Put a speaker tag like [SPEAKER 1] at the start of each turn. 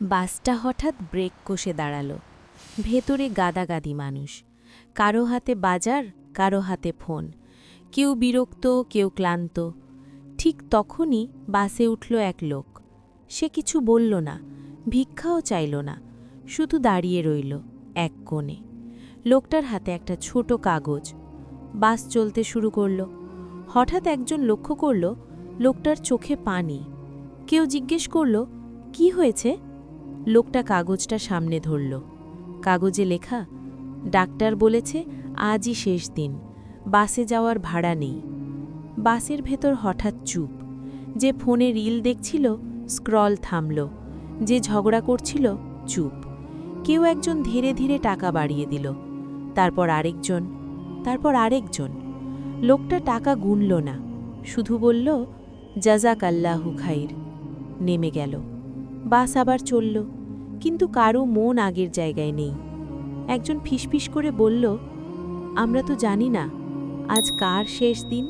[SPEAKER 1] বাসটা হঠাৎ ব্রেক কষে দাঁড়ালো। ভেতরে গাদাগাদি মানুষ, কারো হাতে বাজার, কারো হাতে ফোন, কেউ বিরক্ত, কেউ ক্লান্ত। ঠিক তখনই বাসে উঠল এক লোক। সে কিছু বলল না, ভিক্ষাও চাইল না, শুধু দাঁড়িয়ে রইল এক কোণে। লোকটার হাতে একটা ছোট কাগজ। বাস চলতে শুরু করল। হঠাৎ একজন লক্ষ্য করল লোকটার চোখে পানি। কেউ জিজ্ঞেস করল, কি হয়েছে? লোকটা কাগজটা সামনে ধরল। কাগজে লেখা, ডাক্তার বলেছে আজই শেষ দিন, বাসে যাওয়ার ভাড়া নেই। বাসের ভেতর হঠাৎ চুপ। যে ফোনে রিল দেখছিল স্ক্রল থামল, যে ঝগড়া করছিল চুপ। কেউ একজন ধীরে ধীরে টাকা বাড়িয়ে দিল, তারপর আরেকজন, তারপর আরেকজন। লোকটা টাকা গুনল না, শুধু বলল, জাজাক আল্লাহু খাইর। নেমে গেল। বাস আবার চলল, কিন্তু কারও মন আগের জায়গায় নেই। একজন ফিসফিস করে বলল, আমরা তো জানি না আজ কার শেষ দিন।